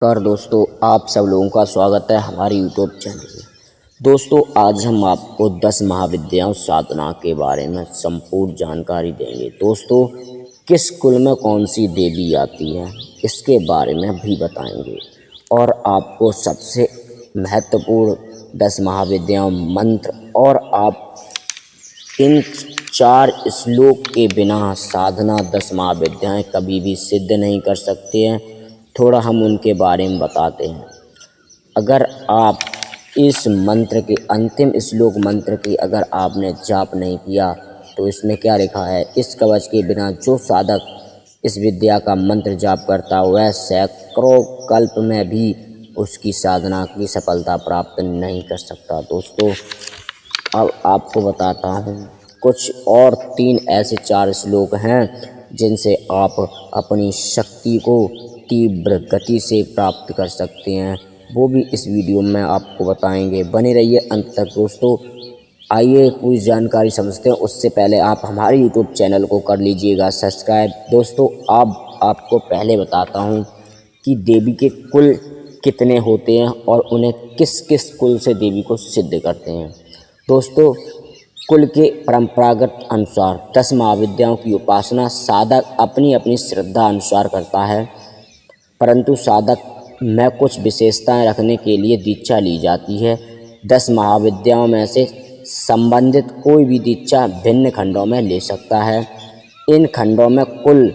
नमस्कार दोस्तों, आप सब लोगों का स्वागत है हमारे यूट्यूब चैनल में। दोस्तों, आज हम आपको 10 महाविद्याओं साधना के बारे में संपूर्ण जानकारी देंगे। दोस्तों, किस कुल में कौन सी देवी आती है इसके बारे में भी बताएंगे और आपको सबसे महत्वपूर्ण 10 महाविद्याओं मंत्र और आप इन 4 श्लोक के बिना साधना 10 महाविद्याएं कभी भी सिद्ध नहीं कर सकते हैं। थोड़ा हम उनके बारे में बताते हैं। अगर आप इस मंत्र के अंतिम श्लोक मंत्र की अगर आपने जाप नहीं किया तो इसमें क्या लिखा है, इस कवच के बिना जो साधक इस विद्या का मंत्र जाप करता वह सैकड़ों कल्प में भी उसकी साधना की सफलता प्राप्त नहीं कर सकता। दोस्तों, अब आपको बताता हूँ कुछ और 3 ऐसे 4 श्लोक हैं जिनसे आप अपनी शक्ति को तीव्र गति से प्राप्त कर सकते हैं। वो भी इस वीडियो में आपको बताएंगे। बने रहिए अंत तक। दोस्तों, आइए पूरी जानकारी समझते हैं। उससे पहले आप हमारे यूट्यूब चैनल को कर लीजिएगा सब्सक्राइब। दोस्तों, आपको पहले बताता हूँ कि देवी के कुल कितने होते हैं और उन्हें किस किस कुल से देवी को सिद्ध करते हैं। दोस्तों, कुल के परंपरागत अनुसार 10 महाविद्याओं की उपासना साधक अपनी अपनी श्रद्धा अनुसार करता है, परंतु साधक में कुछ विशेषताएं रखने के लिए दीक्षा ली जाती है। 10 महाविद्याओं में से संबंधित कोई भी दीक्षा भिन्न खंडों में ले सकता है। इन खंडों में कुल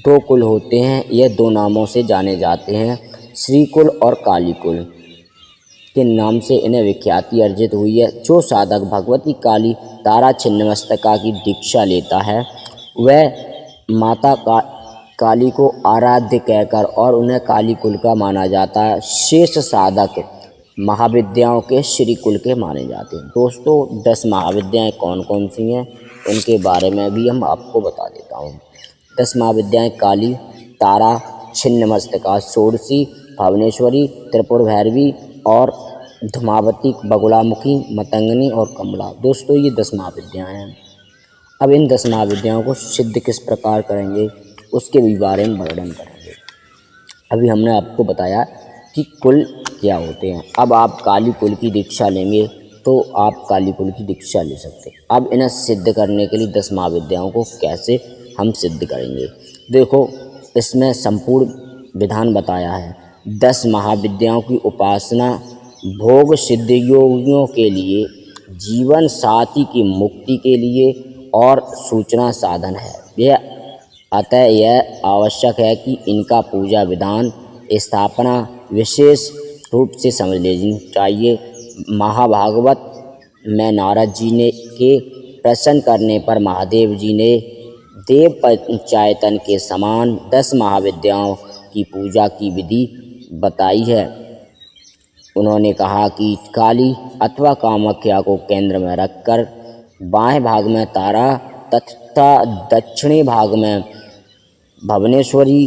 2 कुल होते हैं। ये 2 नामों से जाने जाते हैं, श्री कुल और काली कुल के नाम से इन्हें विख्याति अर्जित हुई है। जो साधक भगवती काली तारा छिन्नमस्तिका की दीक्षा लेता है वह माता काली को आराध्य कहकर और उन्हें काली कुल का माना जाता है। शेष साधक महाविद्याओं के श्री कुल के माने जाते हैं। दोस्तों, 10 महाविद्याएं कौन कौन सी हैं उनके बारे में भी हम आपको बता देता हूँ। 10 महाविद्याएं काली, तारा, छिन्नमस्तिका, षोडशी, भुवनेश्वरी, त्रिपुर भैरवी और धूमावती, बगुलामुखी, मतंगिनी और कमला। दोस्तों, ये 10 महाविद्याएं हैं। अब इन 10 महाविद्याओं को सिद्ध किस प्रकार करेंगे उसके भी बारे में वर्णन करेंगे। अभी हमने आपको बताया कि कुल क्या होते हैं। अब आप काली कुल की दीक्षा लेंगे तो आप काली कुल की दीक्षा ले सकते हैं। अब इन्हें सिद्ध करने के लिए 10 महाविद्याओं को कैसे हम सिद्ध करेंगे, देखो इसमें संपूर्ण विधान बताया है। 10 महाविद्याओं की उपासना भोग सिद्ध योगियों के लिए, जीवन साथी की मुक्ति के लिए और सूचना साधन है। अतः यह आवश्यक है कि इनका पूजा विधान स्थापना विशेष रूप से समझ लेनी चाहिए। महाभागवत में नारद जी ने के प्रसन्न करने पर महादेव जी ने देव पंचायतन के समान 10 महाविद्याओं की पूजा की विधि बताई है। उन्होंने कहा कि काली अथवा कामाख्या को केंद्र में रखकर बाएं भाग में तारा तथा दक्षिणी भाग में भुवनेश्वरी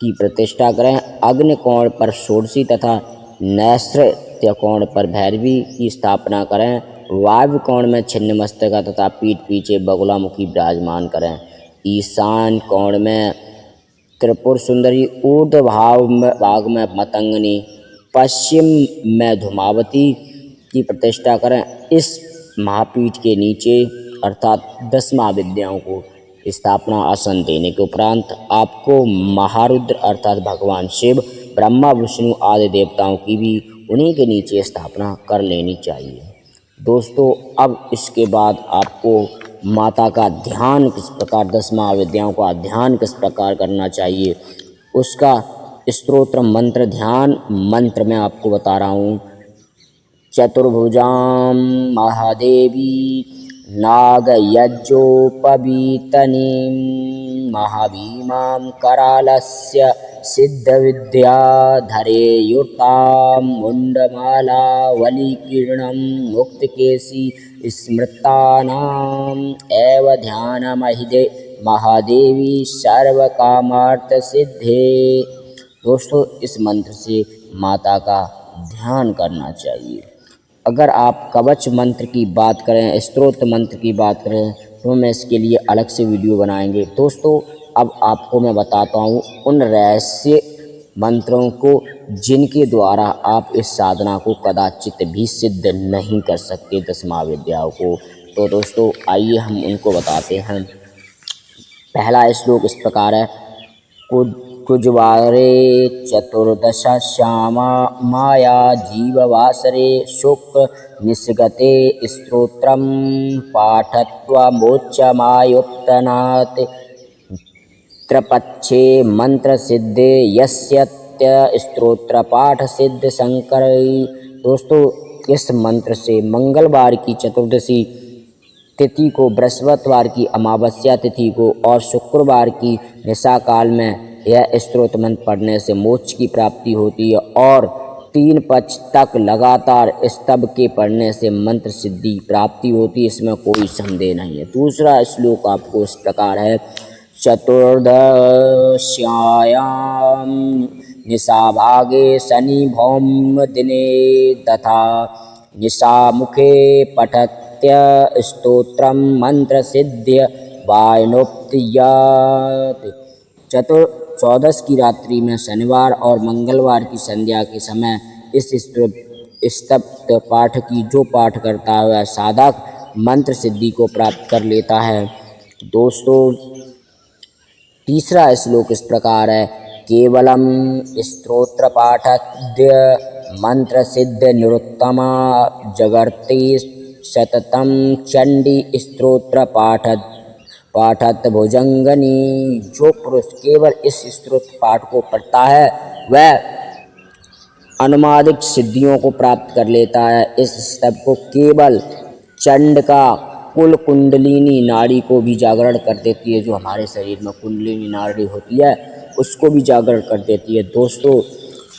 की प्रतिष्ठा करें। अग्नि कोण पर षोडशी तथा नैऋत्य कोण पर भैरवी की स्थापना करें। वायव्य कोण में छिन्नमस्तिका तथा पीठ पीछे बगुलामुखी विराजमान करें। ईशान कोण में त्रिपुर सुंदरी, ऊर्ध्व भाग में मतंगिनी, पश्चिम में धूमावती की प्रतिष्ठा करें। इस महापीठ के नीचे अर्थात 10 महाविद्याओं को स्थापना आसन देने के उपरांत आपको महारुद्र अर्थात भगवान शिव, ब्रह्मा, विष्णु आदि देवताओं की भी उन्हीं के नीचे स्थापना कर लेनी चाहिए। दोस्तों, अब इसके बाद आपको माता का ध्यान किस प्रकार, 10 महाविद्याओं का ध्यान किस प्रकार करना चाहिए उसका स्तोत्र मंत्र ध्यान मंत्र मैं आपको बता रहा हूँ। चतुर्भुजां महादेवी नागयज्ञोपवीतनीं महाभीमां करालस्य सिद्धविद्या धरेयुतां मुण्डमाला वलीकीर्णं मुक्तकेशी स्मृतानाम् एव ध्यानमहिदे महादेवी सर्वकामार्थ सिद्धे। दोस्तों, इस मंत्र से माता का ध्यान करना चाहिए। अगर आप कवच मंत्र की बात करें, स्तोत्र मंत्र की बात करें तो मैं इसके लिए अलग से वीडियो बनाएंगे। दोस्तों, अब आपको मैं बताता हूँ उन रहस्य मंत्रों को जिनके द्वारा आप इस साधना को कदाचित भी सिद्ध नहीं कर सकते 10 महाविद्याओं को। तो दोस्तों आइए हम उनको बताते हैं। पहला श्लोक इस प्रकार है। कुजवारे चतुर्दश श्यामा माया जीववासरे शुक्र निस्गते स्तोत्रम पाठत्वा मोक्षमायुक्तनात् त्रपक्षे मंत्र सिद्धे यस्यत्य स्तोत्र पाठ सिद्ध शंकर। दोस्तों इस मंत्र से मंगलवार की चतुर्दशी तिथि को, बृहस्पतिवार की अमावस्या तिथि को और शुक्रवार की निशा काल में यह स्तोत्र मंत्र पढ़ने से मोक्ष की प्राप्ति होती है और 3 पक्ष तक लगातार स्तव के पढ़ने से मंत्र सिद्धि प्राप्ति होती है, इसमें कोई संदेह नहीं है। दूसरा श्लोक आपको इस प्रकार है। चतुर्दश्यायां निशाभागे शनि भौम दिने तथा निशामुखे पठत्य स्तोत्रम मंत्र सिद्ध्य वायनोक्तियात्। चतुर्दश की रात्रि में शनिवार और मंगलवार की संध्या के समय इस स्तव पाठ की जो पाठ करता है वह साधक मंत्र सिद्धि को प्राप्त कर लेता है। दोस्तों तीसरा श्लोक इस प्रकार है। केवलम स्तोत्र पाठद्य मंत्र सिद्ध निरुत्तमा जगर्ते सततम चंडी स्तोत्र पाठत भुजंगनी। जो पुरुष केवल इस स्तोत्र पाठ को पढ़ता है वह अनुमादिक सिद्धियों को प्राप्त कर लेता है। इस स्तव को केवल चंड का कुल कुंडलिनी नाड़ी को भी जागरण कर देती है। जो हमारे शरीर में कुंडलिनी नाड़ी होती है उसको भी जागरण कर देती है। दोस्तों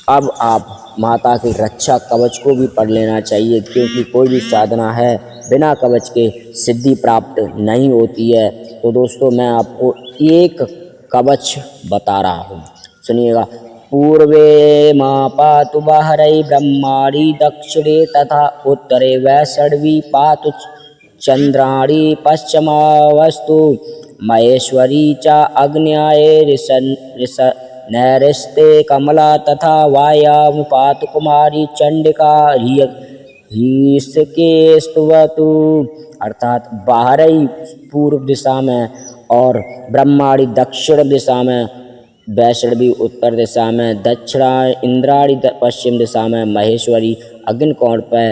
अब आप माता के रक्षा कवच को भी पढ़ लेना चाहिए, क्योंकि कोई भी साधना है बिना कवच के सिद्धि प्राप्त नहीं होती है। तो दोस्तों मैं आपको एक कवच बता रहा हूँ, सुनिएगा। पूर्वे माँ पातु बाहरै ब्रह्माणी दक्षिणे तथा उत्तरे वैष्णवी पातु चंद्राणी पश्चिमावस्तु महेश्वरी च अग्न्याये नैऋस्ते कमला तथा वायाम पातु कुमारी चंडिका हीसके स्तुवतु। अर्थात बाहरई पूर्व दिशा में और ब्रह्माणी दक्षिण दिशा में, वैष्णवी उत्तर दिशा में, दक्षिणा इंद्राणी पश्चिम दिशा में, महेश्वरी अग्नि कोण पर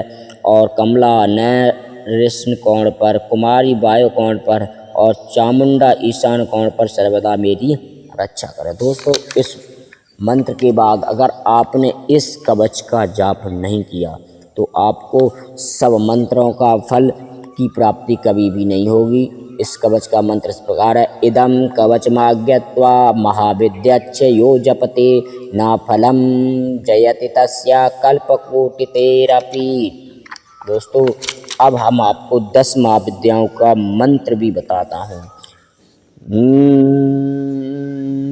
और कमला नैऋष्ण कोण पर, कुमारी वायु कोण पर और चामुंडा ईशान कोण पर सर्वदा मेरी रक्षा करें। दोस्तों इस मंत्र के बाद अगर आपने इस कवच का जाप नहीं किया तो आपको सब मंत्रों का फल की प्राप्ति कभी भी नहीं होगी। इस कवच का मंत्र इस प्रकार है। इदम कवचमाज्ञत्वा महाविद्याच्च यो जपते न फलम जयति तस्या कल्पकोटितेरपि। दोस्तों अब हम आपको 10 महाविद्याओं का मंत्र भी बताता हूँ।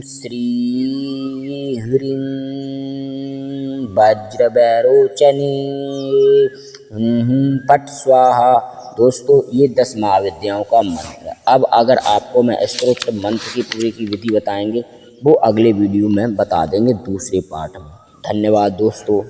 श्री ह्रीं वज्रवैरोचनी पट स्वाहा। दोस्तों ये 10 महाविद्याओं का मंत्र है। अब अगर आपको मैं स्तोत्र मंत्र की पूरी की विधि बताएंगे वो अगले वीडियो में बता देंगे दूसरे पार्ट में। धन्यवाद दोस्तों।